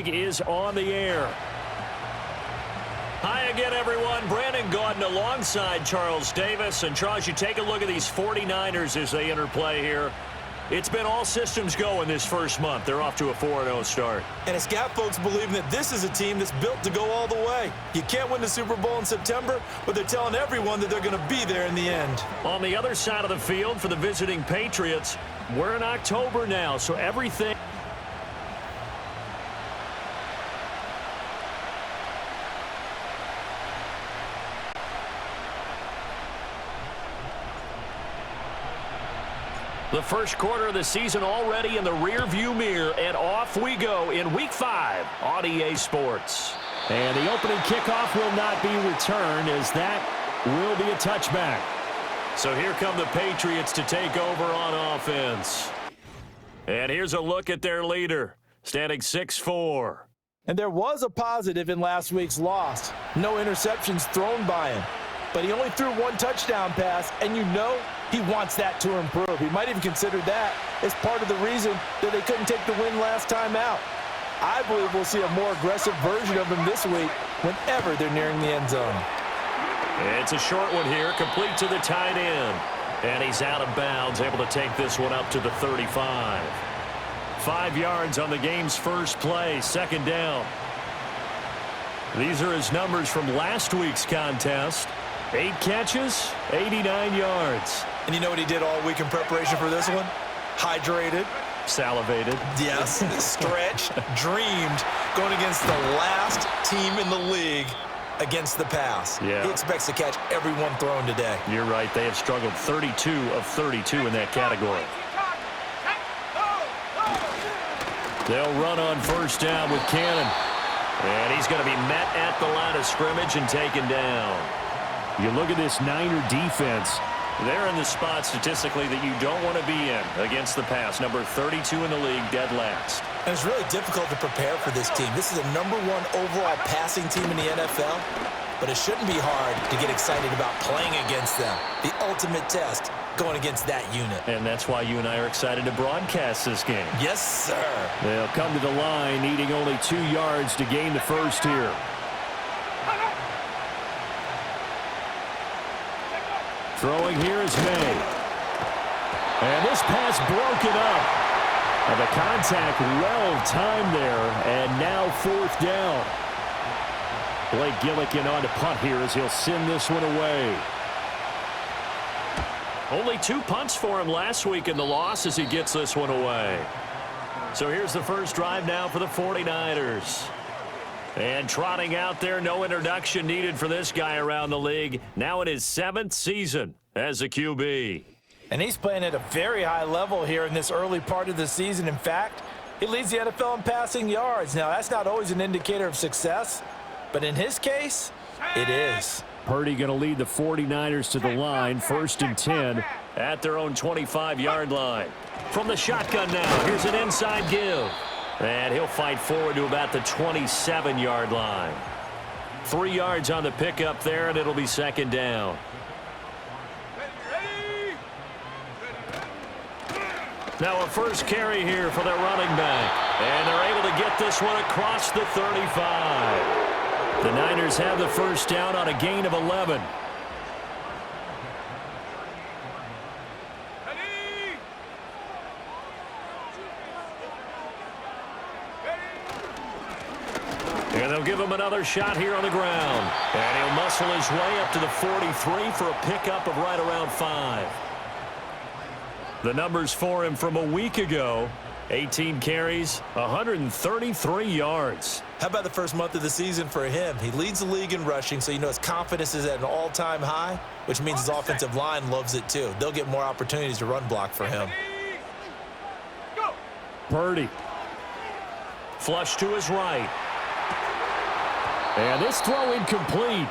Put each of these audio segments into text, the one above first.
League is on the air. Hi again, everyone. Brandon Gaudin alongside Charles Davis. And, Charles, you take a look at these 49ers as they interplay here. It's been all systems go in this first month. They're off to a 4-0 start. And it's got folks believing that this is a team that's built to go all the way. You can't win the Super Bowl in September, but they're telling everyone that they're going to be there in the end. On the other side of the field for the visiting Patriots, we're in October now, so everything... The first quarter of the season already in the rear-view mirror, and off we go in Week 5 on EA Sports. And the opening kickoff will not be returned, as that will be a touchback. So here come the Patriots to take over on offense. And here's a look at their leader, standing 6'4". And there was a positive in last week's loss. No interceptions thrown by him. But he only threw one touchdown pass, and you know he wants that to improve. He might even consider that as part of the reason that they couldn't take the win last time out. I believe we'll see a more aggressive version of him this week whenever they're nearing the end zone. It's a short one here, complete to the tight end. And he's out of bounds, able to take this one up to the 35. 5 yards on the game's first play, second down. These are his numbers from last week's contest. 8 catches, 89 yards. And you know what he did all week in preparation for this one? Hydrated. Salivated. Yes, stretched, dreamed, going against the last team in the league against the pass. Yeah. He expects to catch every one thrown today. You're right. They have struggled 32 of 32 in that category. They'll run on first down with Cannon. And he's going to be met at the line of scrimmage and taken down. You look at this Niner defense. They're in the spot statistically that you don't want to be in against the pass. Number 32 in the league, dead last. And it's really difficult to prepare for this team. This is a #1 overall passing team in the NFL, but it shouldn't be hard to get excited about playing against them. The ultimate test going against that unit. And that's why you and I are excited to broadcast this game. Yes, sir. They'll come to the line, needing only 2 yards to gain the first here. Throwing here is May. And this pass broken up. And the contact well timed there. And now 4th down. Blake Gillikin on to punt here as he'll send this one away. Only 2 punts for him last week in the loss as he gets this one away. So here's the first drive now for the 49ers. And trotting out there, no introduction needed for this guy around the league. Now in his 7th season as a QB. And he's playing at a very high level here in this early part of the season. In fact, he leads the NFL in passing yards. Now, that's not always an indicator of success, but in his case, it is. Purdy going to lead the 49ers to the line, 1st and 10 at their own 25-yard line. From the shotgun now, here's an inside give. And he'll fight forward to about the 27-yard line. 3 yards on the pickup there, and it'll be second down. Now a first carry here for their running back. And they're able to get this one across the 35. The Niners have the first down on a gain of 11. And they'll give him another shot here on the ground. And he'll muscle his way up to the 43 for a pickup of right around 5. The numbers for him from a week ago: 18 carries, 133 yards. How about the first month of the season for him? He leads the league in rushing, so you know his confidence is at an all-time high, which means his offensive line loves it too. They'll get more opportunities to run block for him. Purdy. Flush to his right. And this throw incomplete.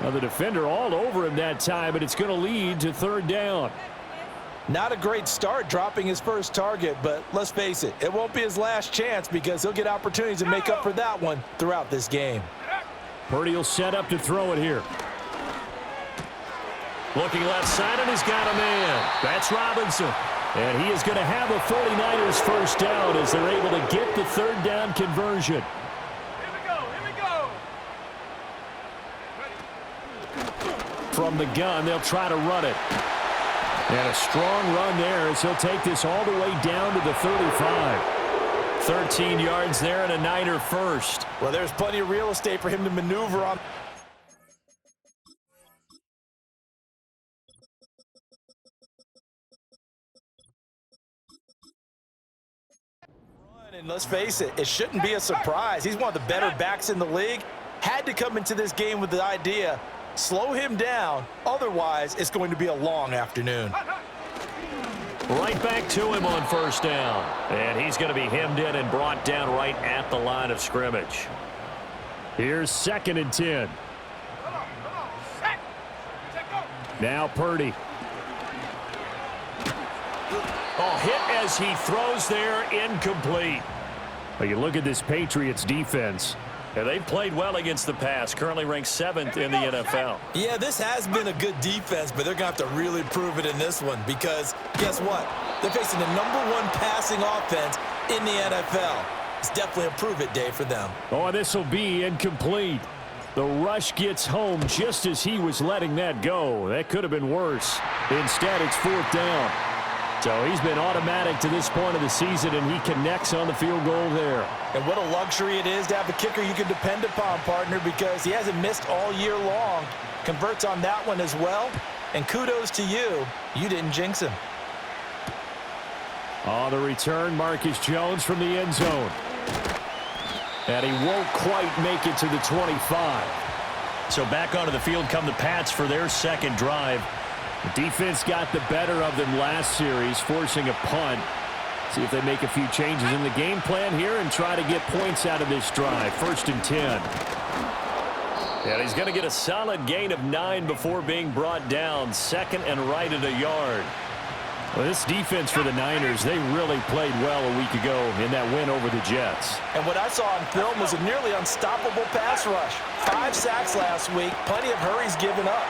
Now the defender all over him that time, but it's going to lead to 3rd down. Not a great start dropping his first target, but let's face it, it won't be his last chance because he'll get opportunities to make up for that one throughout this game. Purdy will set up to throw it here. Looking left side, and he's got a man. That's Robinson. And he is going to have a 49ers first down as they're able to get the third down conversion. Here we go. From the gun, they'll try to run it. And a strong run there as he'll take this all the way down to the 35. 13 yards there and a Niner first. Well, there's plenty of real estate for him to maneuver on. And let's face it, it shouldn't be a surprise. He's one of the better backs in the league. Had to come into this game with the idea, slow him down, otherwise it's going to be a long afternoon. Right back to him on first down. And he's going to be hemmed in and brought down right at the line of scrimmage. Here's 2nd and 10. Now Purdy. Oh, hit as he throws there, incomplete. Well, you look at this Patriots defense. And they've played well against the pass, currently ranked 7th in the NFL. Yeah, this has been a good defense, but they're going to have to really prove it in this one because guess what? They're facing the #1 passing offense in the NFL. It's definitely a prove-it day for them. Oh, this will be incomplete. The rush gets home just as he was letting that go. That could have been worse. Instead, it's 4th down. So he's been automatic to this point of the season, and he connects on the field goal there. And what a luxury it is to have a kicker you can depend upon, partner, because he hasn't missed all year long. Converts on that one as well. And kudos to you. You didn't jinx him. On the return, Marcus Jones from the end zone. And he won't quite make it to the 25. So back onto the field come the Pats for their second drive. The defense got the better of them last series, forcing a punt. See if they make a few changes in the game plan here and try to get points out of this drive. 1st and 10. And he's going to get a solid gain of 9 before being brought down. 2nd and right at a yard. Well, this defense for the Niners, they really played well a week ago in that win over the Jets. And what I saw on film was a nearly unstoppable pass rush. 5 sacks last week, plenty of hurries given up.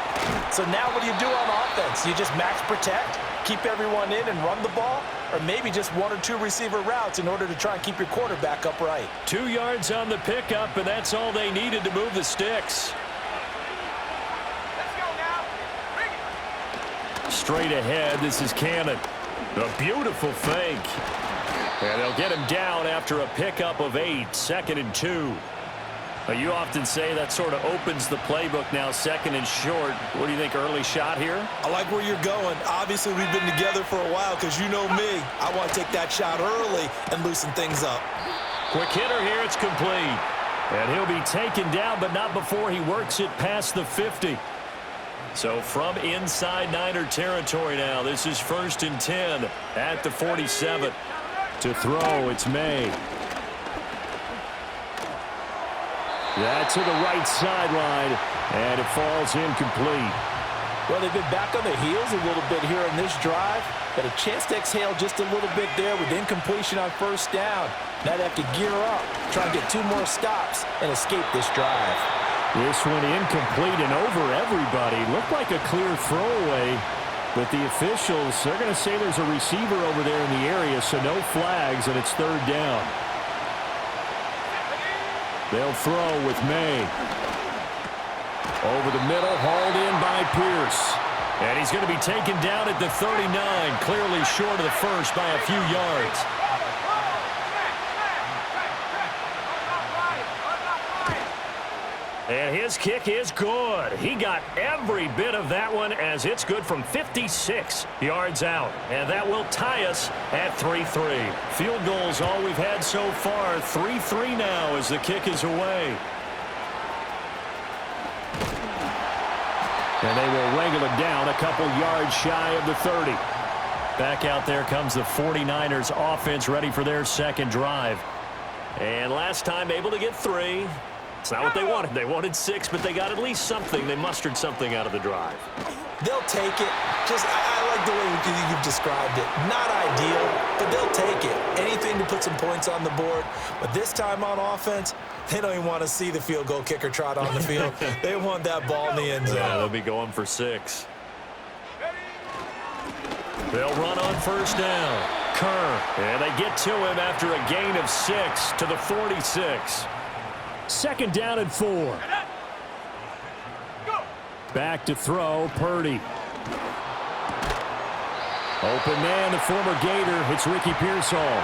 So now what do you do on offense? You just max protect, keep everyone in and run the ball, or maybe just 1 or 2 receiver routes in order to try and keep your quarterback upright. 2 yards on the pickup, and that's all they needed to move the sticks. Straight ahead, this is Cannon. A beautiful fake. And they'll get him down after a pickup of 8. 2nd and 2. You often say that sort of opens the playbook now, 2nd and short. What do you think, early shot here? I like where you're going. Obviously, we've been together for a while because you know me. I want to take that shot early and loosen things up. Quick hitter here, it's complete. And he'll be taken down, but not before he works it past the 50. So from inside Niner territory now, this is 1st and 10 at the 47. To throw, it's May. That to the right sideline, and it falls incomplete. Well, they've been back on their heels a little bit here in this drive, but a chance to exhale just a little bit there with incompletion on 1st down. Now they have to gear up, try and get 2 more stops, and escape this drive. This one incomplete and over everybody. Looked like a clear throwaway, but the officials, they're going to say there's a receiver over there in the area, so no flags, and it's 3rd down. They'll throw with May. Over the middle, hauled in by Pierce. And he's going to be taken down at the 39, clearly short of the first by a few yards. And his kick is good. He got every bit of that one as it's good from 56 yards out. And that will tie us at 3-3. Field goals all we've had so far. 3-3 now as the kick is away. And they will wrangle it down a couple yards shy of the 30. Back out there comes the 49ers offense ready for their second drive. And last time able to get 3. It's not what they wanted. They wanted 6, but they got at least something. They mustered something out of the drive. They'll take it. I like the way you've described it. Not ideal, but they'll take it. Anything to put some points on the board. But this time on offense, they don't even want to see the field goal kicker trot on the field. They want that ball in the end zone. Yeah, they'll be going for 6. They'll run on first down. Kerr. And they get to him after a gain of 6 to the 46. Second down and 4. Back to throw, Purdy. Open man, the former Gator. It's Ricky Pearsall.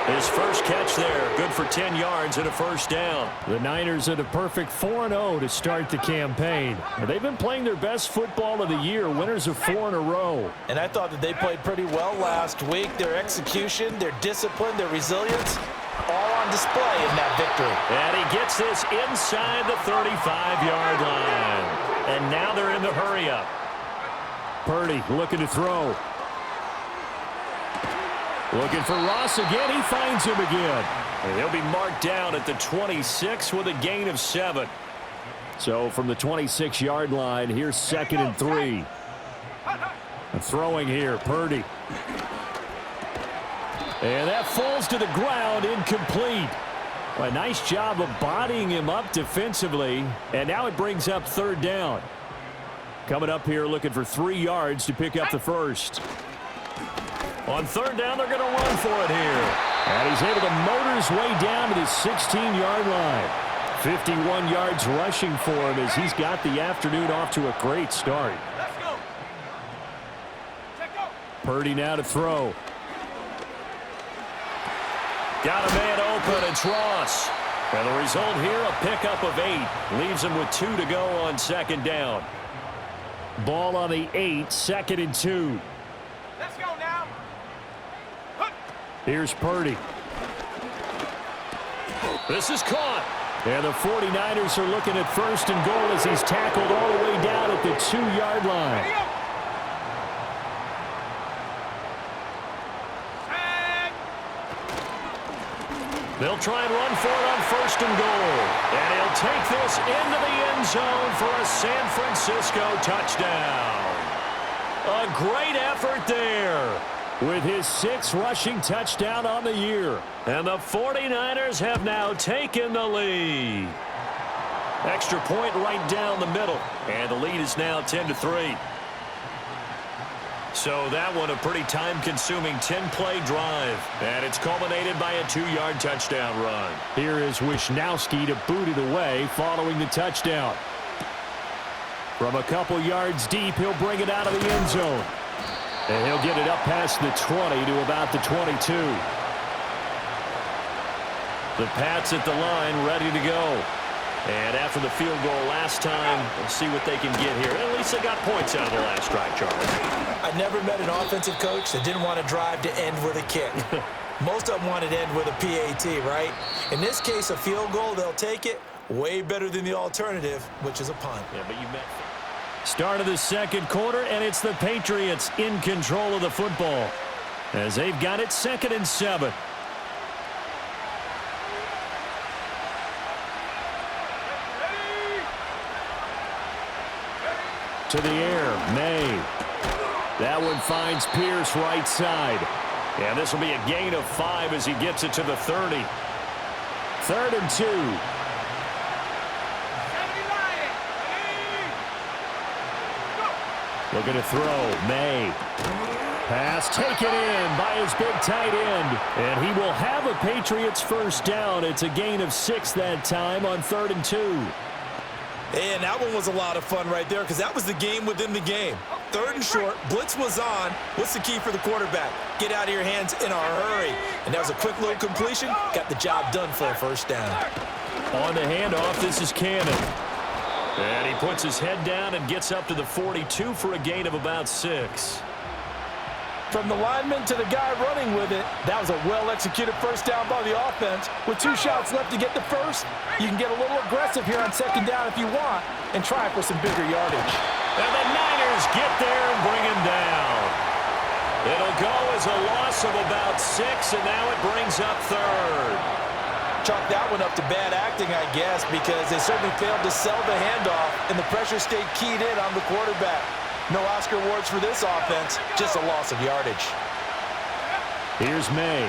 His first catch there, good for 10 yards and a first down. The Niners at a perfect 4-0 to start the campaign. They've been playing their best football of the year, winners of 4 in a row. And I thought that they played pretty well last week. Their execution, their discipline, their resilience, all on display in that victory. And he gets this inside the 35-yard line. And now they're in the hurry-up. Purdy looking to throw. Looking for Ross again. He finds him again. And he'll be marked down at the 26 with a gain of 7. So from the 26-yard line, here's 2nd and 3. Throwing here, Purdy. And that falls to the ground, incomplete. A nice job of bodying him up defensively. And now it brings up 3rd down. Coming up here looking for 3 yards to pick up the first. On 3rd down, they're going to run for it here. And he's able to motor his way down to the 16-yard line. 51 yards rushing for him as he's got the afternoon off to a great start. Let's go. Purdy now to throw. Got a man open. It's Ross. And the result here, a pickup of 8. Leaves him with 2 to go on 2nd down. Ball on the 8, 2nd and 2. Let's go now. Here's Purdy. This is caught. And the 49ers are looking at 1st and goal as he's tackled all the way down at the 2-yard line. They'll try and run for it on 1st and goal. And he'll take this into the end zone for a San Francisco touchdown. A great effort there with his 6th rushing touchdown on the year. And the 49ers have now taken the lead. Extra point right down the middle. And the lead is now 10-3. So that one a pretty time-consuming 10-play drive. And it's culminated by a 2-yard touchdown run. Here is Wisnowski to boot it away following the touchdown. From a couple yards deep, he'll bring it out of the end zone. And he'll get it up past the 20 to about the 22. The Pats at the line ready to go. And after the field goal last time, we'll see what they can get here. At least they got points out of the last drive, Charlie. I never met an offensive coach that didn't want to drive to end with a kick. Most of them wanted to end with a PAT, right? In this case, a field goal, they'll take it. Way better than the alternative, which is a punt. Yeah, but you meant start of the 2nd quarter, and it's the Patriots in control of the football as they've got it 2nd and 7. To the air, May. That one finds Pierce right side. And this will be a gain of 5 as he gets it to the 30. 3rd and 2. Looking to throw, May. Pass taken in by his big tight end. And he will have a Patriots 1st down. It's a gain of 6 that time on 3rd and 2. And that one was a lot of fun right there because that was the game within the game. 3rd and short, blitz was on. What's the key for the quarterback? Get out of your hands in a hurry. And that was a quick little completion. Got the job done for a 1st down. On the handoff, this is Cannon. And he puts his head down and gets up to the 42 for a gain of about 6. From the lineman to the guy running with it, that was a well-executed 1st down by the offense. With 2 shots left to get the first, you can get a little aggressive here on 2nd down if you want and try for some bigger yardage. And the Niners get there and bring him down. It'll go as a loss of about 6, and now it brings up 3rd. Chalk that one up to bad acting, I guess, because they certainly failed to sell the handoff, and the pressure stayed keyed in on the quarterback. No Oscar awards for this offense, just a loss of yardage. Here's May.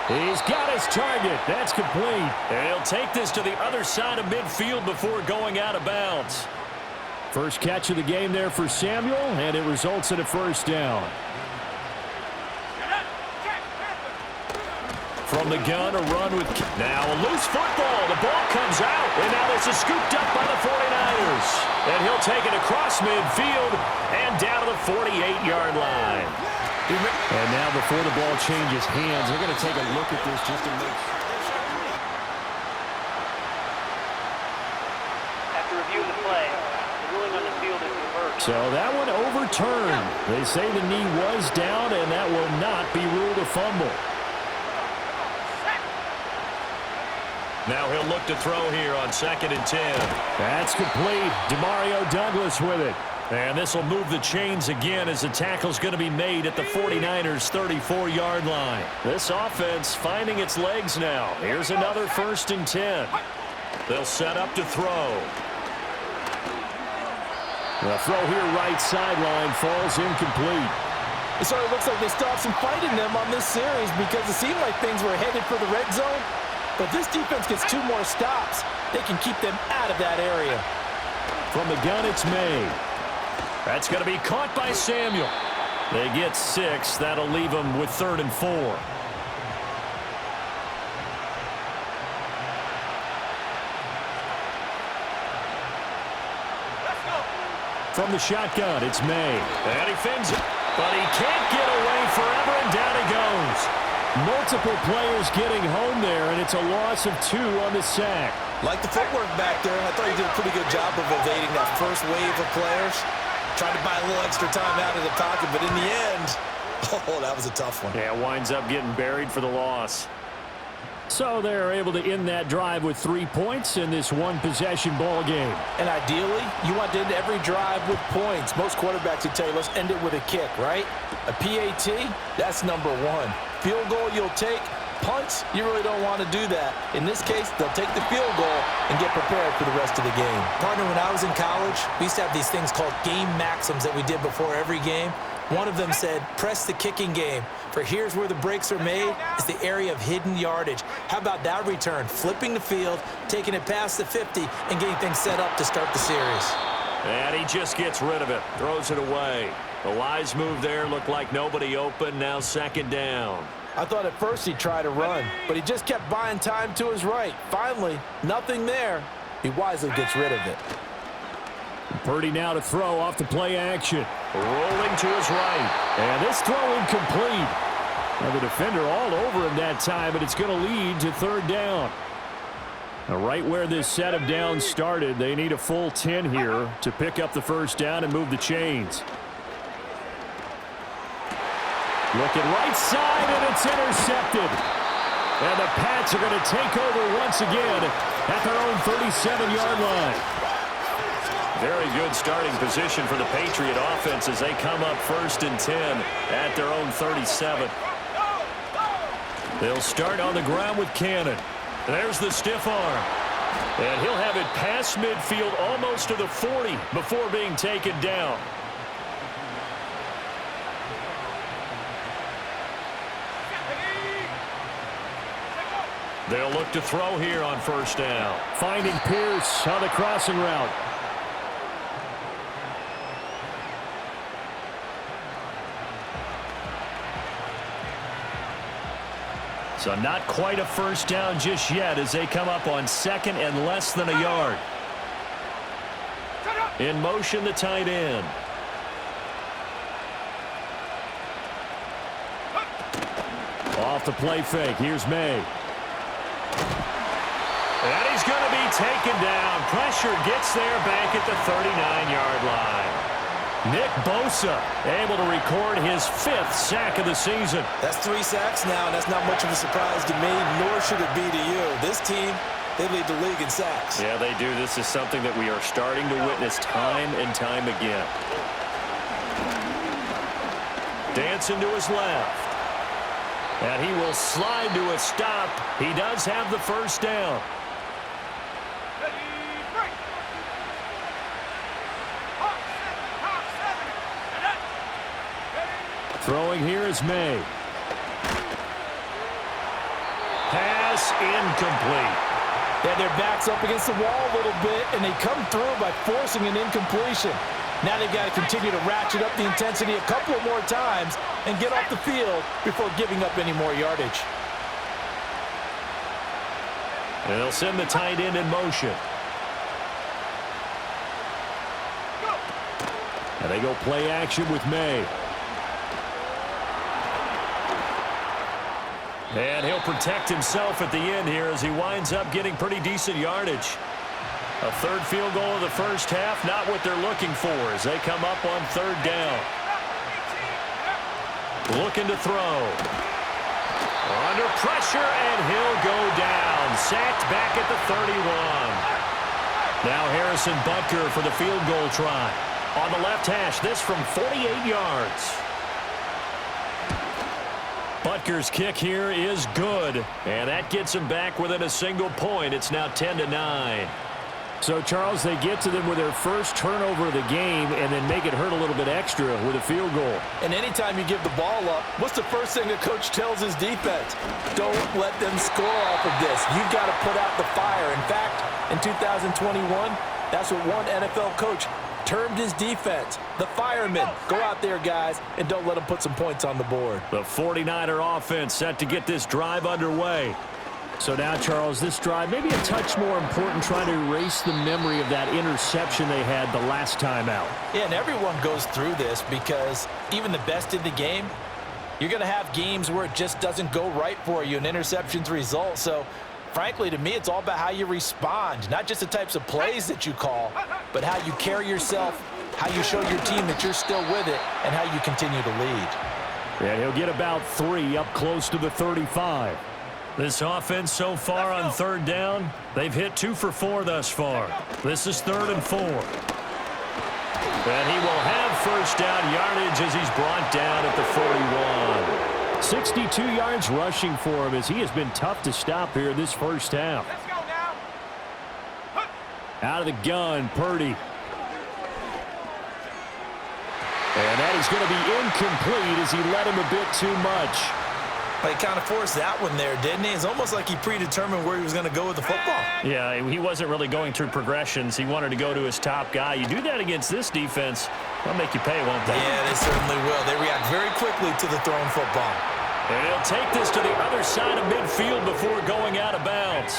He's got his target. That's complete. And he'll take this to the other side of midfield before going out of bounds. First catch of the game there for Samuel, and it results in a first down. From the gun, a run with... Now a loose football. The ball comes out, and now this is scooped up by the 49ers. And he'll take it across midfield and down to the 48-yard line. And now before the ball changes hands, they're going to take a look at this just to make sure. After reviewing the play, the ruling on the field is reversed. So that one overturned. They say the knee was down, and that will not be ruled a fumble. Now he'll look to throw here on 2nd and 10. That's complete. Demario Douglas with it. And this will move the chains again as the tackle's going to be made at the 49ers' 34-yard line. This offense finding its legs now. Here's another 1st and 10. They'll set up to throw. The throw here right sideline falls incomplete. It sort of looks like they still have some fight in them on this series because it seemed like things were headed for the red zone. But this defense gets 2 more stops. They can keep them out of that area. From the gun, it's May. That's going to be caught by Samuel. They get 6. That'll leave them with 3rd and 4. From the shotgun, it's May. And he fins it. But he can't get away forever, and down he goes. Multiple players getting home there, and it's a loss of 2 on the sack. Like the footwork back there, I thought he did a pretty good job of evading that first wave of players. Tried to buy a little extra time out of the pocket, but in the end, oh, that was a tough one. Yeah, winds up getting buried for the loss. So they're able to end that drive with 3 points in this one-possession ball game. And ideally, you want to end every drive with points. Most quarterbacks would tell you, let's end it with a kick, right? A PAT, that's number 1. Field goal you'll take. Punts, you really don't want to do that. In this case, they'll take the field goal and get prepared for the rest of the game. Partner, when I was in college, we used to have these things called game maxims that we did before every game. One of them said, press the kicking game. For here's where the breaks are made, is the area of hidden yardage. How about that return? Flipping the field, taking it past the 50, and getting things set up to start the series. And he just gets rid of it, throws it away. The wise move there, looked like nobody open, now 2nd down. I thought at first he'd try to run, but he just kept buying time to his right. Finally, nothing there. He wisely gets rid of it. Purdy now to throw off the play action. Rolling to his right. And this throw incomplete. Now the defender all over him that time, but it's going to lead to 3rd down. Now right where this set of downs started, they need a full 10 here to pick up the 1st down and move the chains. Looking right side, and it's intercepted. And the Pats are going to take over once again at their own 37-yard line. Very good starting position for the Patriot offense as they come up 1st and 10 at their own 37. They'll start on the ground with Cannon. There's the stiff arm. And he'll have it past midfield almost to the 40 before being taken down. They'll look to throw here on 1st down. Finding Pierce on the crossing route. So not quite a 1st down just yet as they come up on 2nd and less than a yard. In motion, the tight end. Off the play fake. Here's May. And he's going to be taken down. Pressure gets there back at the 39-yard line. Nick Bosa able to record his 5th sack of the season. That's 3 sacks now, and that's not much of a surprise to me, nor should it be to you. This team, they lead the league in sacks. Yeah, they do. This is something that we are starting to witness time and time again. Dancing to his left. And he will slide to a stop. He does have the 1st down. Throwing here is May. Pass incomplete. They had their backs up against the wall a little bit, and they come through by forcing an incompletion. Now they've got to continue to ratchet up the intensity a couple more times and get off the field before giving up any more yardage. And they'll send the tight end in motion. And they go play action with May. And he'll protect himself at the end here as he winds up getting pretty decent yardage. A third field goal of the first half, not what they're looking for as they come up on third down. Looking to throw. Under pressure, and he'll go down. Sacked back at the 31. Now Harrison Butker for the field goal try. On the left hash, this from 48 yards. Butker's kick here is good, and that gets him back within a single point. It's now 10-9. So, Charles, they get to them with their first turnover of the game and then make it hurt a little bit extra with a field goal. And anytime you give the ball up, what's the first thing a coach tells his defense? Don't let them score off of this. You've got to put out the fire. In fact, in 2021, that's what one NFL coach termed his defense, the firemen. Go out there, guys, and don't let them put some points on the board. The 49er offense set to get this drive underway. So now, Charles, this drive maybe a touch more important, trying to erase the memory of that interception they had the last time out. Yeah, and everyone goes through this because even the best in the game, you're going to have games where it just doesn't go right for you, and interceptions result. So, frankly, to me, it's all about how you respond, not just the types of plays that you call, but how you carry yourself, how you show your team that you're still with it, and how you continue to lead. And he'll get about 3 up close to the 35. This offense so far on third down, they've hit 2 for 4 thus far. This is 3rd and 4. And he will have first down yardage as he's brought down at the 41. 62 yards rushing for him as he has been tough to stop here this first half. Let's go now. Out of the gun, Purdy. And that is going to be incomplete as he led him a bit too much. He kind of forced that one there, didn't he? It's almost like he predetermined where he was going to go with the football. Yeah, he wasn't really going through progressions. He wanted to go to his top guy. You do that against this defense, they'll make you pay, won't they? Yeah, they certainly will. They react very quickly to the thrown football. And he'll take this to the other side of midfield before going out of bounds.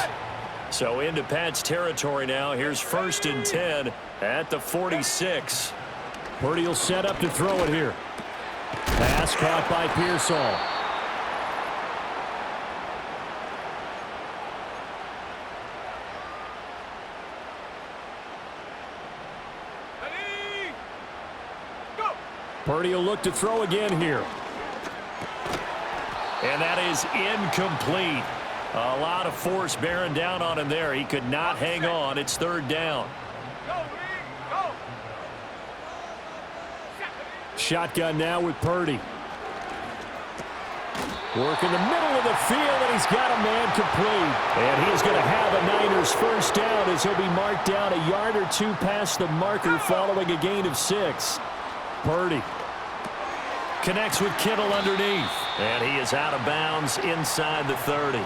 So into Pat's territory now. Here's 1st and 10 at the 46. Purdy will set up to throw it here. Pass caught by Pearsall. Purdy will look to throw again here. And that is incomplete. A lot of force bearing down on him there. He could not hang on. It's 3rd down. Go. Shotgun now with Purdy. Work in the middle of the field, and he's got a man complete. And he's going to have a Niners first down as he'll be marked down a yard or 2 past the marker following a gain of 6. Purdy connects with Kittle underneath. And he is out of bounds inside the 30.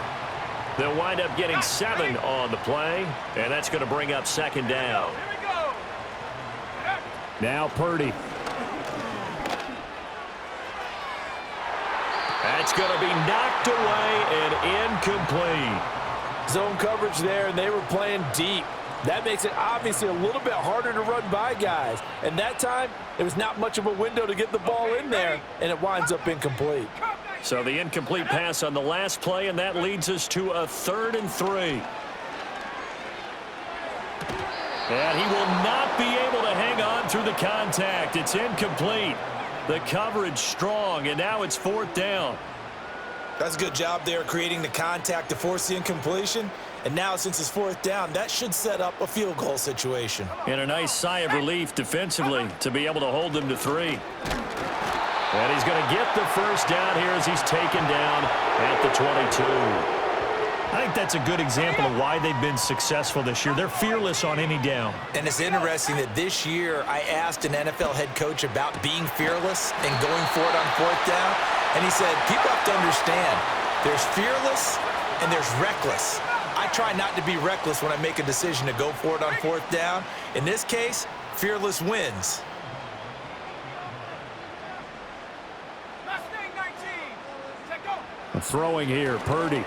They'll wind up getting 7 on the play, and that's going to bring up 2nd down. Here we go. now Purdy. That's going to be knocked away and incomplete. Zone coverage there, and they were playing deep. That makes it obviously a little bit harder to run by guys. And that time, it was not much of a window to get the ball in there, and it winds up incomplete. So the incomplete pass on the last play, and that leads us to a 3rd and 3. And he will not be able to hang on through the contact. It's incomplete. The coverage strong, and now it's 4th down. That's a good job there creating the contact to force the incompletion. And now since it's 4th down, that should set up a field goal situation. And a nice sigh of relief defensively to be able to hold them to 3. And he's going to get the first down here as he's taken down at the 22. I think that's a good example of why they've been successful this year. They're fearless on any down. And it's interesting that this year I asked an NFL head coach about being fearless and going for it on 4th down. And he said, people have to understand, there's fearless and there's reckless. I try not to be reckless when I make a decision to go for it on fourth down. In this case, fearless wins. Last name 19. Check go. Throwing here, Purdy.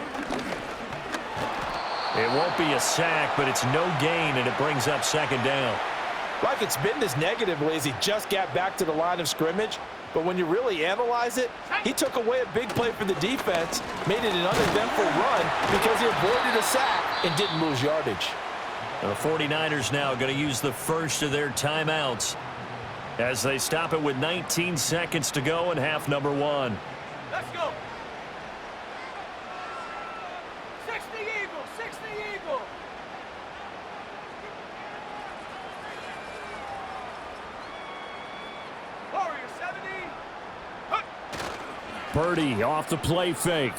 It won't be a sack, but it's no gain, and it brings up second down. Like it's been this negatively as he just got back to the line of scrimmage. But when you really analyze it, he took away a big play for the defense, made it an uneventful run because he avoided a sack and didn't lose yardage. The 49ers now going to use the first of their timeouts as they stop it with 19 seconds to go in half number 1. Let's go. 60 Eagle, 60 Eagle. Warrior 70. Hut. Purdy off the play fake.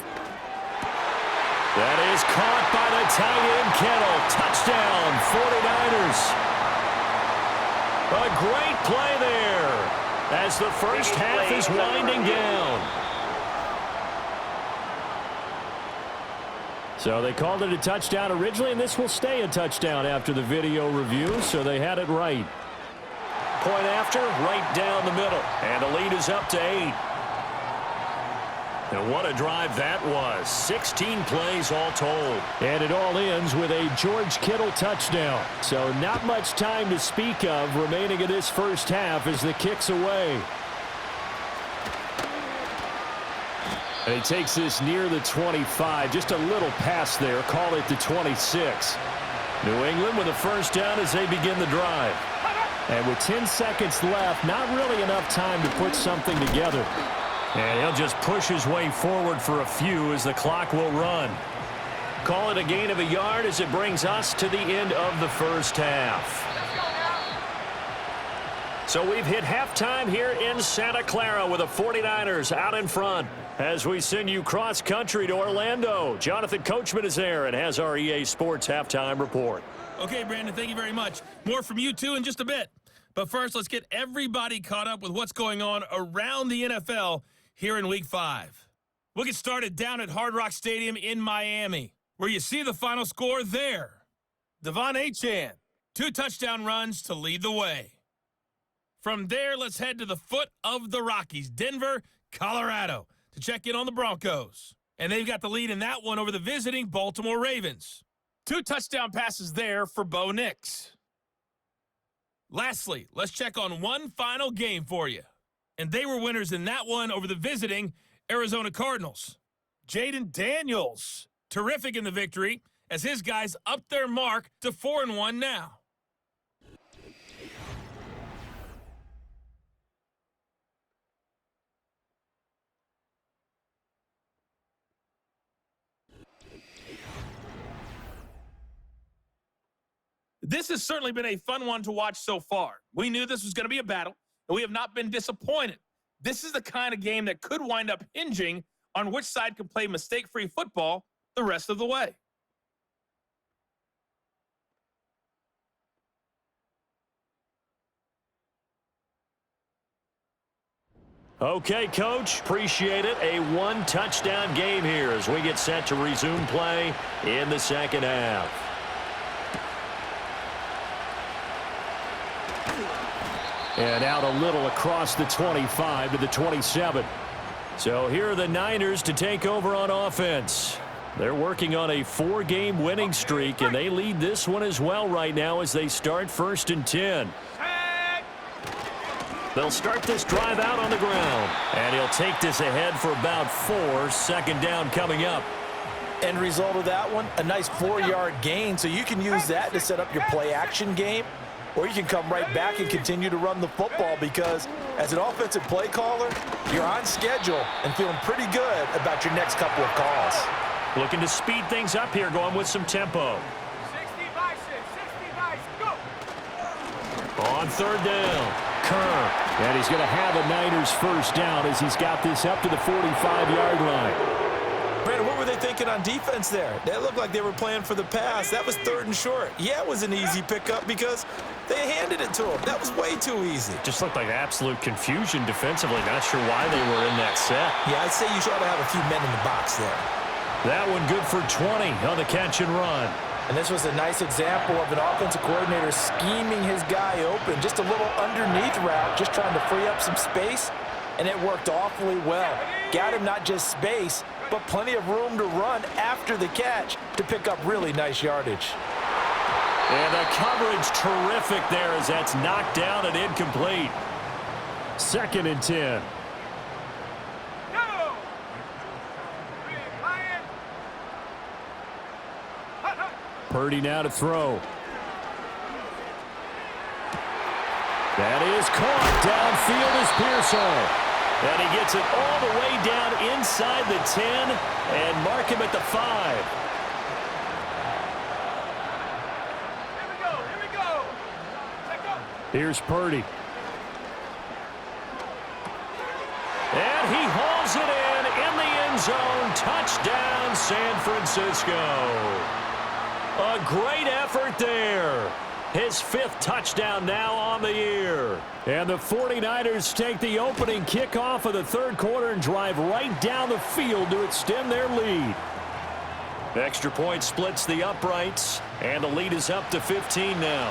That is caught by the tight end Kittle. Touchdown, 49ers. A great play there as the first half is winding down. So they called it a touchdown originally, and this will stay a touchdown after the video review, so they had it right. Point after, right down the middle, and the lead is up to 8. And what a drive that was. 16 plays all told. And it all ends with a George Kittle touchdown. So not much time to speak of remaining in this first half as the kick's away. And he takes this near the 25. Just a little pass there. Call it the 26. New England with a first down as they begin the drive. And with 10 seconds left, not really enough time to put something together. And he'll just push his way forward for a few as the clock will run. Call it a gain of a yard as it brings us to the end of the first half. So we've hit halftime here in Santa Clara with the 49ers out in front. As we send you cross-country to Orlando, Jonathan Coachman is there and has our EA Sports halftime report. Okay, Brandon, thank you very much. More from you two in just a bit. But first, let's get everybody caught up with what's going on around the NFL here in Week 5. We'll get started down at Hard Rock Stadium in Miami, where you see the final score there. Devon Achane, 2 touchdown runs to lead the way. From there, let's head to the foot of the Rockies, Denver, Colorado, to check in on the Broncos. And they've got the lead in that one over the visiting Baltimore Ravens. 2 touchdown passes there for Bo Nix. Lastly, let's check on one final game for you. And they were winners in that one over the visiting Arizona Cardinals. Jaden Daniels, terrific in the victory, as his guys upped their mark to 4-1 now. This has certainly been a fun one to watch so far. We knew this was going to be a battle, and we have not been disappointed. This is the kind of game that could wind up hinging on which side can play mistake-free football the rest of the way. Okay, Coach, appreciate it. A 1-touchdown game here as we get set to resume play in the second half. And out a little across the 25 to the 27. So here are the Niners to take over on offense. They're working on a 4-game winning streak, and they lead this one as well right now as they start 1st and 10. They'll start this drive out on the ground, and he'll take this ahead for about 4. Second down coming up. End result of that one, a nice 4-yard gain, so you can use that to set up your play-action game. Or you can come right back and continue to run the football because as an offensive play caller, you're on schedule and feeling pretty good about your next couple of calls. Looking to speed things up here, going with some tempo. 60 by 6, 60 by 6, go! On 3rd down, Kerr. And he's going to have a Niners first down as he's got this up to the 45-yard line. Brandon, what were they thinking on defense there? That looked like they were playing for the pass. That was 3rd and short. Yeah, it was an easy pickup because they handed it to him. That was way too easy. Just looked like absolute confusion defensively. Not sure why they were in that set. Yeah, I'd say you ought to have a few men in the box there. That one good for 20 on the catch and run. And this was a nice example of an offensive coordinator scheming his guy open. Just a little underneath route, just trying to free up some space, and it worked awfully well. Got him not just space, but plenty of room to run after the catch to pick up really nice yardage. And the coverage terrific there as that's knocked down and incomplete. 2nd and 10. Go! Big Lion! Hut, hut. Purdy now to throw. That is caught. Downfield is Pearsall. And he gets it all the way down inside the 10 and mark him at the 5. Here we go! Check up! Here's Purdy. And he hauls it in the end zone. Touchdown, San Francisco. A great effort there. His 5th touchdown now on the year. And the 49ers take the opening kickoff of the 3rd quarter and drive right down the field to extend their lead. Extra point splits the uprights, and the lead is up to 15 now.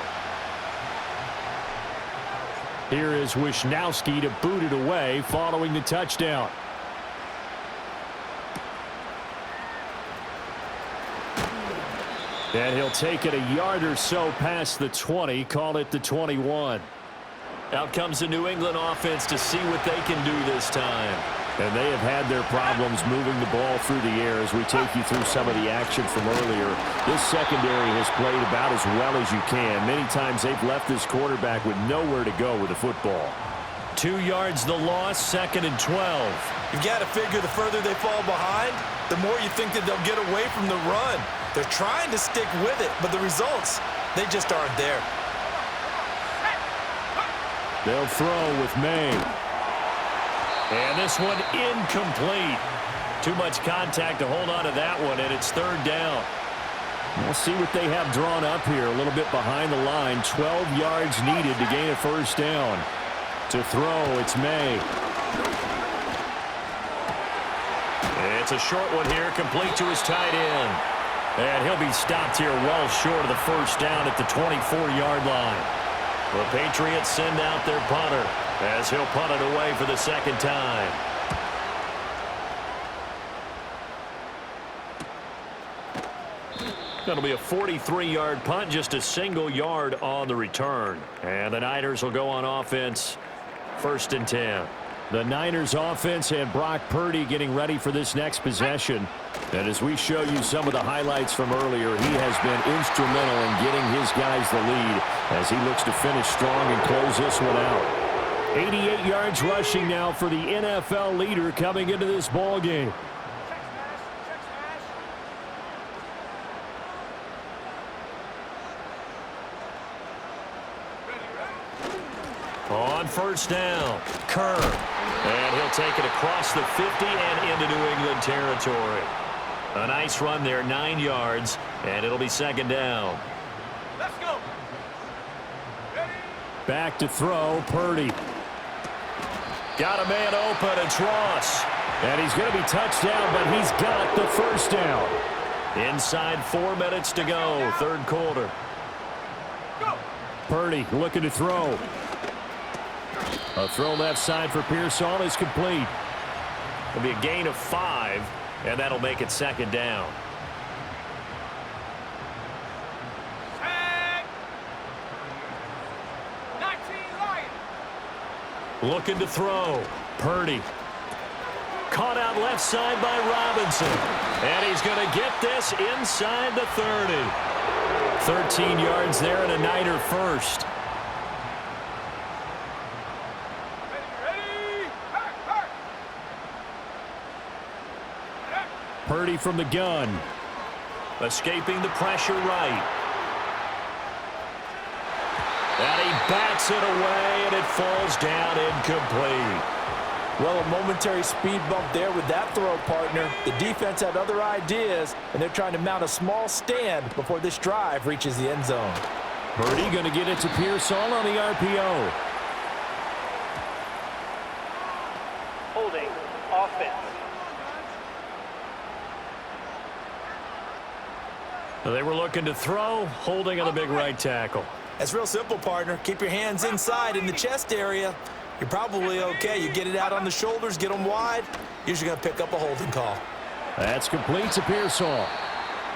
Here is Wisnowski to boot it away following the touchdown. And he'll take it a yard or so past the 20, call it the 21. Out comes the New England offense to see what they can do this time. And they have had their problems moving the ball through the air as we take you through some of the action from earlier. This secondary has played about as well as you can. Many times they've left this quarterback with nowhere to go with the football. 2 yards the loss, 2nd and 12. You've got to figure the further they fall behind, the more you think that they'll get away from the run. They're trying to stick with it, but the results, they just aren't there. They'll throw with May. And this one incomplete. Too much contact to hold on to that one, and it's 3rd down. We'll see what they have drawn up here. A little bit behind the line. 12 yards needed to gain a 1st down. To throw, it's May. It's a short one here, complete to his tight end. And he'll be stopped here well short of the 1st down at the 24-yard line. The Patriots send out their punter as he'll punt it away for the 2nd time. That'll be a 43-yard punt, just a single yard on the return. And the Niners will go on offense, 1st and 10. The Niners offense and Brock Purdy getting ready for this next possession. And as we show you some of the highlights from earlier, he has been instrumental in getting his guys the lead as he looks to finish strong and close this one out. 88 yards rushing now for the NFL leader coming into this ball game. On 1st down, Kerr. And he'll take it across the 50 and into New England territory. A nice run there, 9 yards, and it'll be 2nd down. Let's go! Ready? Back to throw, Purdy. Got a man open, it's Ross. And he's going to be touched down, but he's got the 1st down. Inside 4 minutes to go, 3rd quarter. Go! Purdy looking to throw. A throw left side for Pearsall is complete. It'll be a gain of 5, and that'll make it 2nd down. Tag! 19 Lions! Looking to throw. Purdy. Caught out left side by Robinson. And he's going to get this inside the 30. 13 yards there and a Niner 1st. Purdy from the gun. Escaping the pressure right. And he bats it away, and it falls down incomplete. Well, a momentary speed bump there with that throw, partner. The defense had other ideas, and they're trying to mount a small stand before this drive reaches the end zone. Purdy going to get it to Pearsall on the RPO. Holding offense. They were looking to throw, holding on the big right tackle. That's real simple, partner. Keep your hands inside in the chest area. You're probably okay. You get it out on the shoulders, get them wide. Usually going to pick up a holding call. That's complete to Pearsall.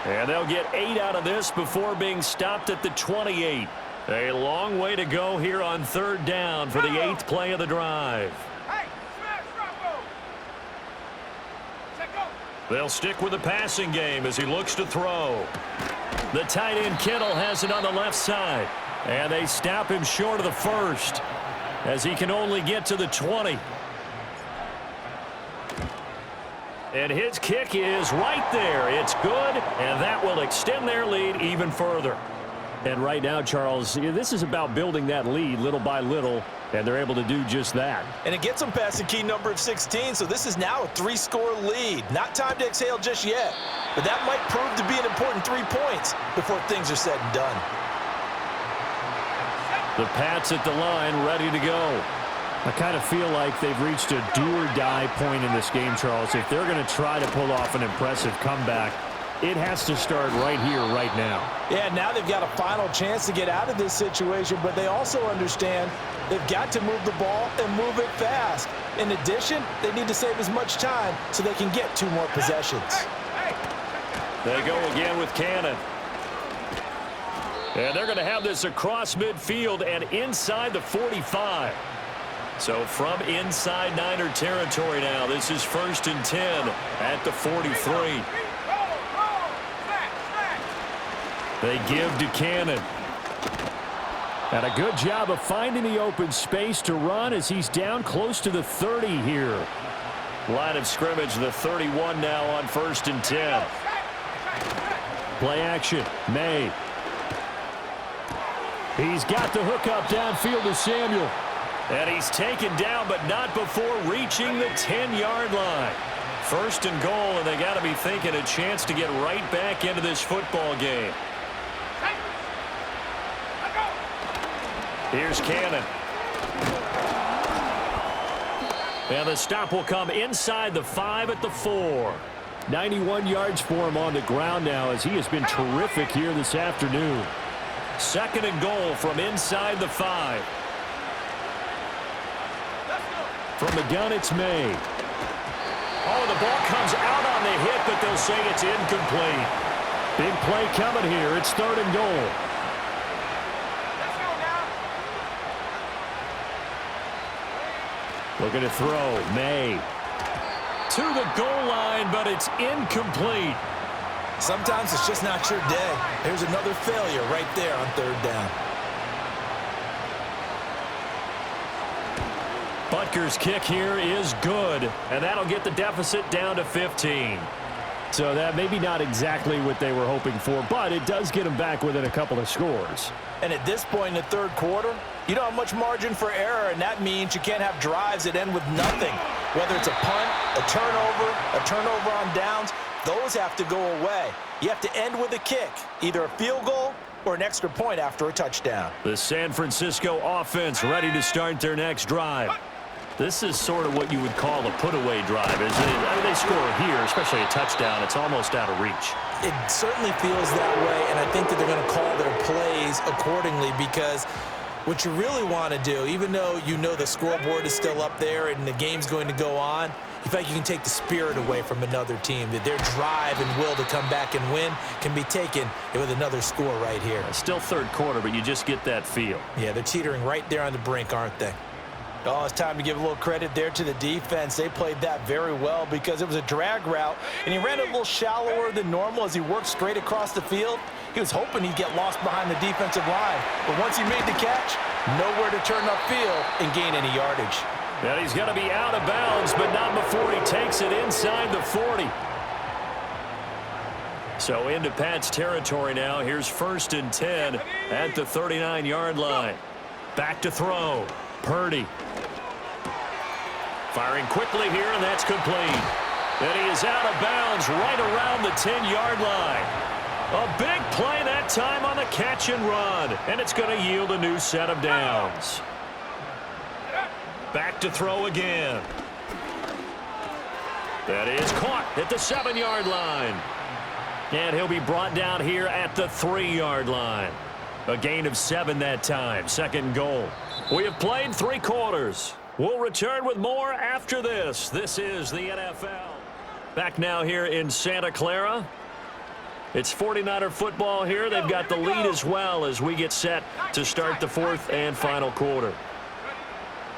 And they'll get 8 out of this before being stopped at the 28. A long way to go here on 3rd down for the 8th play of the drive. Hey, smash, Rocco. Check go. They'll stick with the passing game as he looks to throw. The tight end Kittle has it on the left side. And they stop him short of the 1st as he can only get to the 20. And his kick is right there. It's good, and that will extend their lead even further. And right now, Charles, this is about building that lead little by little, and they're able to do just that. And it gets them past the key number of 16, so this is now a 3-score lead. Not time to exhale just yet, but that might prove to be an important 3 points before things are said and done. The Pats at the line, ready to go. I kind of feel like they've reached a do-or-die point in this game, Charles. If they're going to try to pull off an impressive comeback, it has to start right here, right now. Yeah, now they've got a final chance to get out of this situation, but they also understand they've got to move the ball and move it fast. In addition, they need to save as much time so they can get 2 more possessions. They go again with Cannon. And they're going to have this across midfield and inside the 45. So from inside Niner territory now, this is 1st and 10 at the 43. They give to Cannon. And a good job of finding the open space to run as he's down close to the 30 here. Line of scrimmage, the 31 now on 1st and 10. Play action. May. He's got the hook up downfield to Samuel. And he's taken down, but not before reaching the 10-yard line. 1st and goal, and they got to be thinking a chance to get right back into this football game. Here's Cannon. And the stop will come inside the 5 at the 4. 91 yards for him on the ground now as he has been terrific here this afternoon. 2nd and goal from inside the 5. From the gun, it's May. Oh, the ball comes out on the hit, but they'll say it's incomplete. Big play coming here. It's 3rd and goal. Looking to throw. May. To the goal line, but it's incomplete. Sometimes it's just not your day. Here's another failure right there on 3rd down. Butker's kick here is good, and that'll get the deficit down to 15. So that maybe not exactly what they were hoping for, but it does get them back within a couple of scores. And at this point in the 3rd quarter, you don't have much margin for error, and that means you can't have drives that end with nothing. Whether it's a punt, a turnover on downs, those have to go away. You have to end with a kick, either a field goal or an extra point after a touchdown. The San Francisco offense ready to start their next drive. This is sort of what you would call a put-away drive, isn't it? I mean, they score here, especially a touchdown. It's almost out of reach. It certainly feels that way, and I think that they're going to call their plays accordingly because what you really want to do, even though you know the scoreboard is still up there and the game's going to go on, you feel like you can take the spirit away from another team, that their drive and will to come back and win can be taken with another score right here. Still 3rd quarter, but you just get that feel. Yeah, they're teetering right there on the brink, aren't they? Oh, it's time to give a little credit there to the defense. They played that very well because it was a drag route, and he ran a little shallower than normal as he worked straight across the field. He was hoping he'd get lost behind the defensive line, but once he made the catch, nowhere to turn upfield and gain any yardage. And he's going to be out of bounds, but not before he takes it inside the 40. So into Pat's territory now. Here's 1st and 10 at the 39-yard line. Back to throw. Purdy. Firing quickly here, and that's complete. And he is out of bounds right around the 10-yard line. A big play that time on the catch and run, and it's going to yield a new set of downs. Back to throw again. That is caught at the 7-yard line. And he'll be brought down here at the 3-yard line. A gain of 7 that time. 2nd goal. We have played 3 quarters. We'll return with more after this. This is the NFL. Back now here in Santa Clara. It's 49er football here. They've got the lead as well as we get set to start the 4th and final quarter.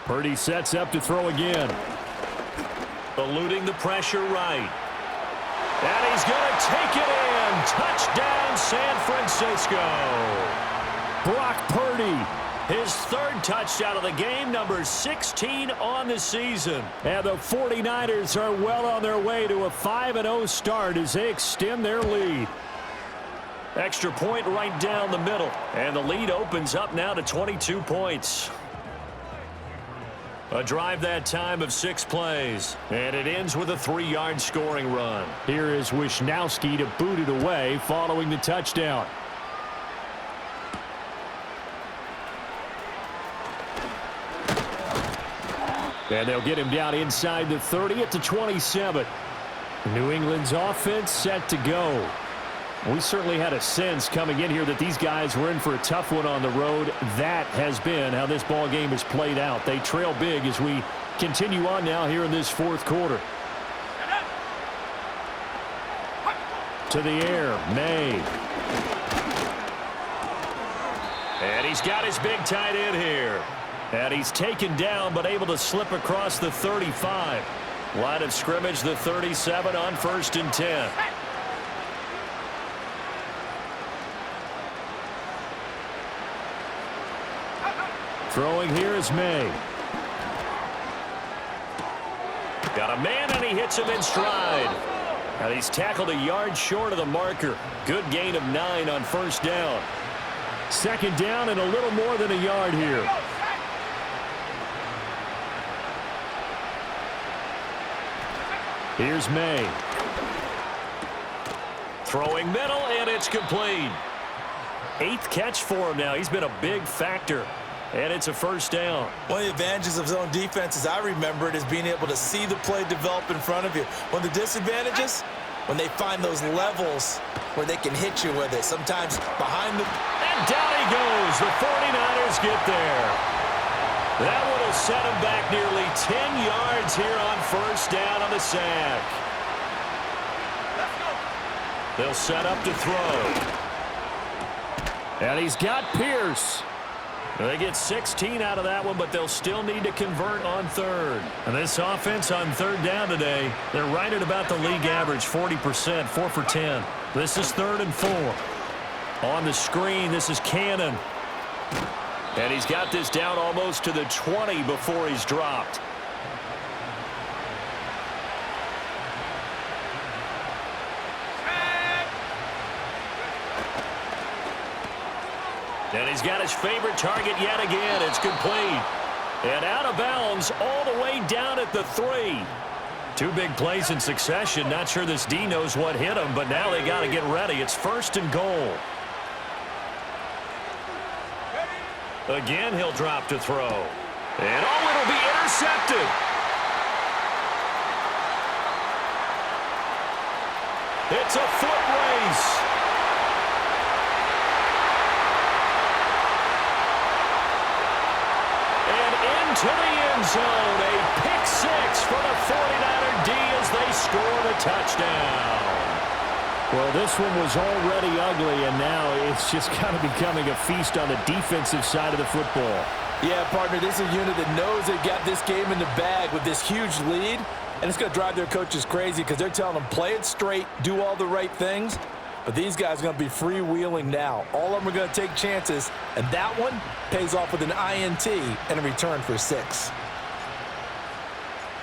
Purdy sets up to throw again. Eluding the pressure right. And he's going to take it in. Touchdown, San Francisco. Brock Purdy. His 3rd touchdown of the game, number 16 on the season. And the 49ers are well on their way to a 5-0 start as they extend their lead. Extra point right down the middle. And the lead opens up now to 22 points. A drive that time of 6 plays. And it ends with a 3-yard scoring run. Here is Wisnowski to boot it away following the touchdown. And they'll get him down inside the 30 at the 27. New England's offense set to go. We certainly had a sense coming in here that these guys were in for a tough one on the road. That has been how this ball game has played out. They trail big as we continue on now here in this 4th quarter. To the air, May. And he's got his big tight end here. And he's taken down but able to slip across the 35. Line of scrimmage, the 37 on 1st and 10. Throwing here is May. Got a man and he hits him in stride. And he's tackled a yard short of the marker. Good gain of 9 on 1st down. 2nd down and a little more than a yard here. Here's May. Throwing middle, and it's complete. 8th catch for him now. He's been a big factor. And it's a 1st down. One of the advantages of zone defense, as I remember it, is being able to see the play develop in front of you. One of the disadvantages, when they find those levels where they can hit you with it. Sometimes behind the... And down he goes. The 49ers get there. That would have set him back nearly 10 yards here on 1st down on the sack. They'll set up to throw. And he's got Pierce. They get 16 out of that one, but they'll still need to convert on 3rd. And this offense on 3rd down today, they're right at about the league average, 40%, 4 for 10. This is 3rd and 4. On the screen, this is Cannon. And he's got this down almost to the 20 before he's dropped. And he's got his favorite target yet again. It's complete. And out of bounds all the way down at the 3. 2 big plays in succession. Not sure this D knows what hit him, but now they got to get ready. It's 1st and goal. Again, he'll drop to throw. And it'll be intercepted. It's a foot race. To the end zone, a pick 6 for the 49er D as they score the touchdown. Well, this one was already ugly, and now it's just kind of becoming a feast on the defensive side of the football. Yeah, partner, this is a unit that knows they got this game in the bag with this huge lead, and it's going to drive their coaches crazy because they're telling them play it straight, do all the right things. But these guys are going to be freewheeling now. All of them are going to take chances, and that one pays off with an INT and a return for 6.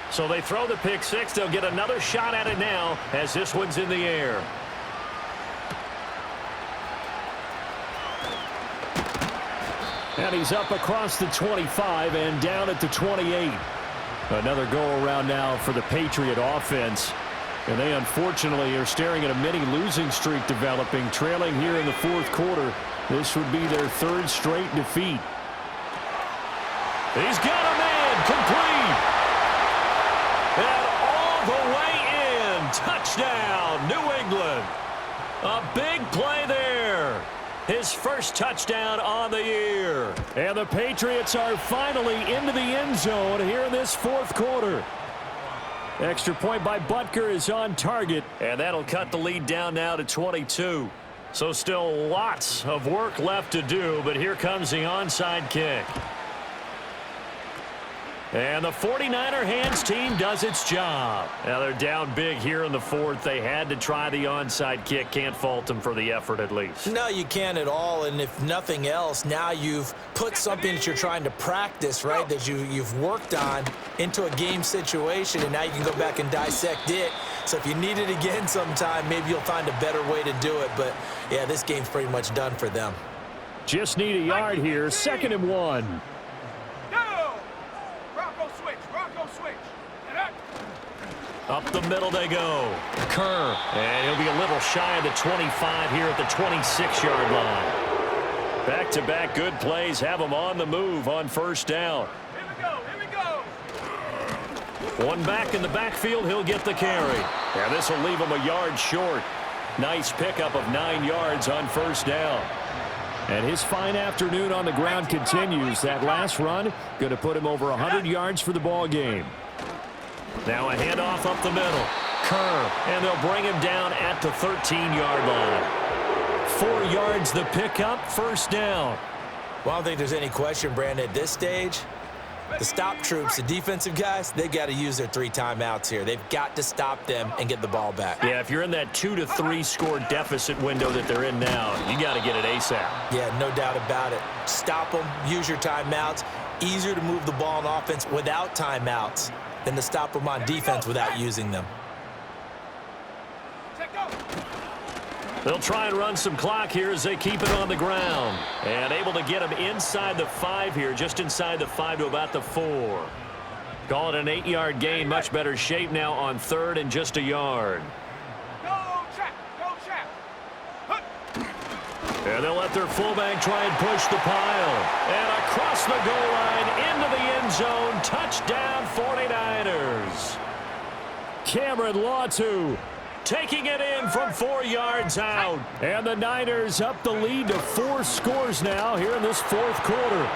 So they throw the pick 6. They'll get another shot at it now as this one's in the air. And he's up across the 25 and down at the 28. Another go-around now for the Patriot offense. And they unfortunately are staring at a mini losing streak developing, trailing here in the 4th quarter. This would be their 3rd straight defeat. He's got a man complete. And all the way in. Touchdown, New England. A big play there. His first touchdown on the year. And the Patriots are finally into the end zone here in this fourth quarter. Extra point by Butker is on target. And that'll cut the lead down now to 22. So still lots of work left to do, but here comes the onside kick. And the 49er hands team does its job. Now they're down big here in the fourth. They had to try the onside kick. Can't fault them for the effort at least. No, you can't at all. And if nothing else, now you've put something that you're trying to practice, right, that you've worked on into a game situation, and now you can go back and dissect it. So if you need it again sometime, maybe you'll find a better way to do it. But, yeah, this game's pretty much done for them. Just need a yard here. 2nd and 1. Up the middle they go. Kerr. And he'll be a little shy of the 25 here at the 26-yard line. Back-to-back good plays have him on the move on first down. Here we go, here we go. One back in the backfield, he'll get the carry. Yeah, this will leave him a yard short. Nice pickup of 9 yards on first down. And his fine afternoon on the ground continues. That last run going to put him over 100 yards for the ball game. Now a handoff up the middle. Kerr, and they'll bring him down at the 13-yard line. 4 yards the pickup, first down. Well, I don't think there's any question, Brandon, at this stage. The stop troops, the defensive guys, they got to use their 3 timeouts here. They've got to stop them and get the ball back. Yeah, if you're in that 2 to 3 score deficit window that they're in now, you got to get it ASAP. Yeah, no doubt about it. Stop them, use your timeouts. Easier to move the ball on offense without timeouts than to stop them on defense without using them. They'll try and run some clock here as they keep it on the ground. And able to get him inside the 5 here, just inside the 5 to about the 4. Call it an 8-yard gain, much better shape now on 3rd and just a yard. Go trap. And they'll let their fullback try and push the pile. And across the goal line into the end zone. Touchdown 49ers. Cameron Latu taking it in from 4 yards out. And the Niners up the lead to 4 scores now here in this fourth quarter.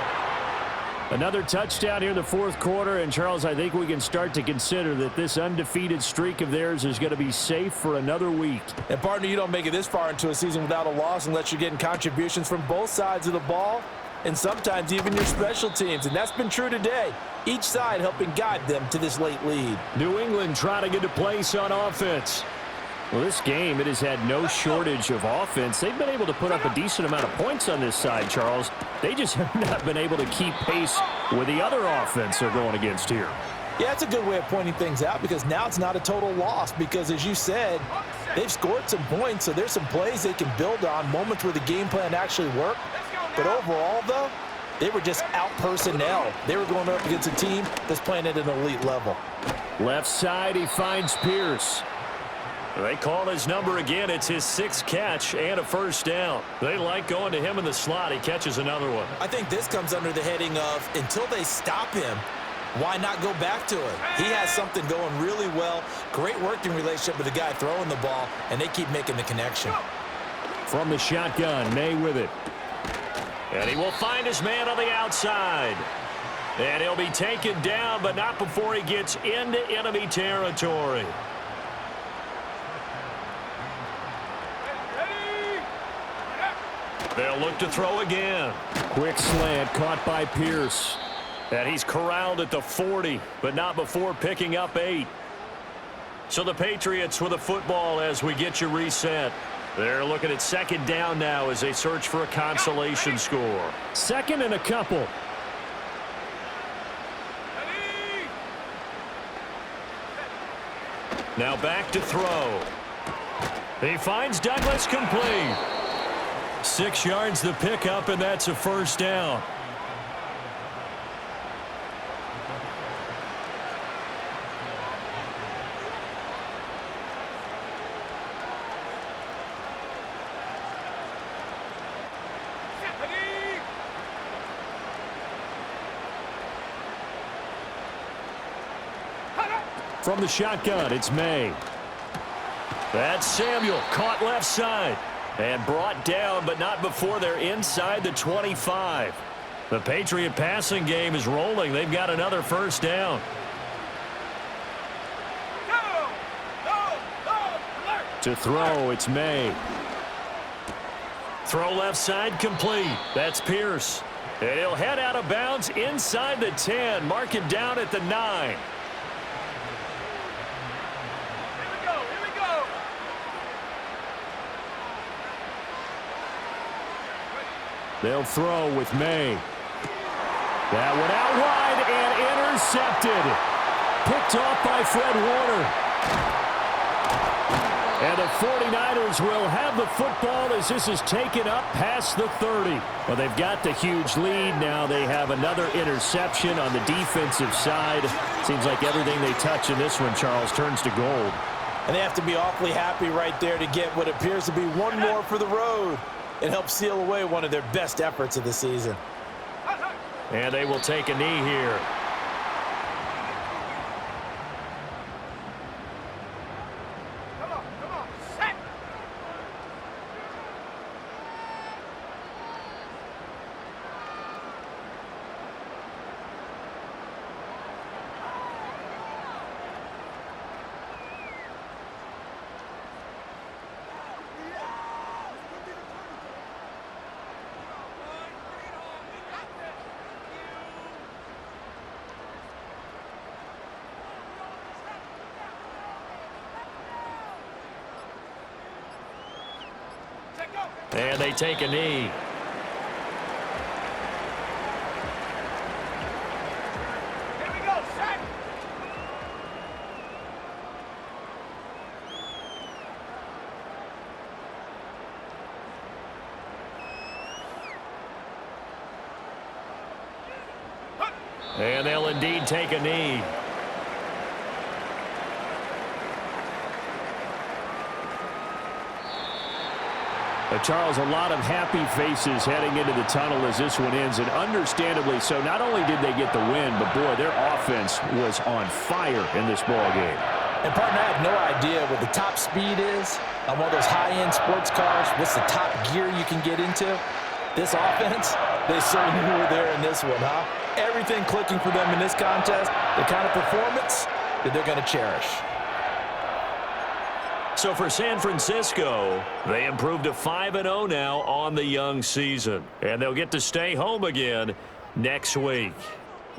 Another touchdown here in the fourth quarter. And, Charles, I think we can start to consider that this undefeated streak of theirs is going to be safe for another week. And, partner, you don't make it this far into a season without a loss unless you're getting contributions from both sides of the ball and sometimes even your special teams. And that's been true today. Each side helping guide them to this late lead. New England trying to get a place on offense. Well, this game, it has had no shortage of offense. They've been able to put up a decent amount of points on this side, Charles. They just have not been able to keep pace with the other offense they're going against here. Yeah, that's a good way of pointing things out because now it's not a total loss because, as you said, they've scored some points, so there's some plays they can build on, moments where the game plan actually worked. But overall, though, they were just out personnel. They were going up against a team that's playing at an elite level. Left side, he finds Pierce. They call his number again. It's his 6th catch and a first down. They like going to him in the slot. He catches another one. I think this comes under the heading of until they stop him, why not go back to him? He has something going really well. Great working relationship with the guy throwing the ball, and they keep making the connection. From the shotgun, May with it. And he will find his man on the outside. And he'll be taken down, but not before he gets into enemy territory. They'll look to throw again. Quick slant caught by Pierce. And he's corralled at the 40, but not before picking up 8. So the Patriots with the football as we get you reset. They're looking at 2nd down now as they search for a consolation score. 2nd and a couple. Now back to throw. He finds Douglas complete. 6 yards the pickup, and that's a first down. From the shotgun, it's May. That's Samuel, caught left side. And brought down, but not before they're inside the 25. The Patriot passing game is rolling. They've got another first down. To throw, it's May. Throw left side complete. That's Pierce. And he'll head out of bounds inside the 10. Mark it down at the 9. They'll throw with May. That one out wide and intercepted. Picked off by Fred Warner. And the 49ers will have the football as this is taken up past the 30. Well, they've got the huge lead. Now they have another interception on the defensive side. Seems like everything they touch in this one, Charles, turns to gold. And they have to be awfully happy right there to get what appears to be one more for the road. It helps seal away one of their best efforts of the season. And they will take a knee here. And they take a knee. And they'll indeed take a knee. Charles, a lot of happy faces heading into the tunnel as this one ends, and understandably so. Not only did they get the win, but, boy, their offense was on fire in this ballgame. And, partner, I have no idea what the top speed is on one of those high-end sports cars. What's the top gear you can get into? This offense, they certainly were there in this one, huh? Everything clicking for them in this contest, the kind of performance that they're going to cherish. So for San Francisco, they improved to 5-0 now on the young season. And they'll get to stay home again next week.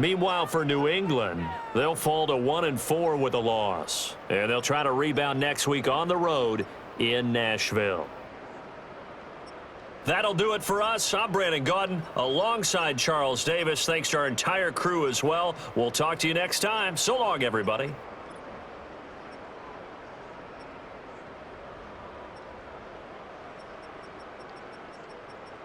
Meanwhile, for New England, they'll fall to 1-4 with a loss. And they'll try to rebound next week on the road in Nashville. That'll do it for us. I'm Brandon Gaudin alongside Charles Davis. Thanks to our entire crew as well. We'll talk to you next time. So long, everybody.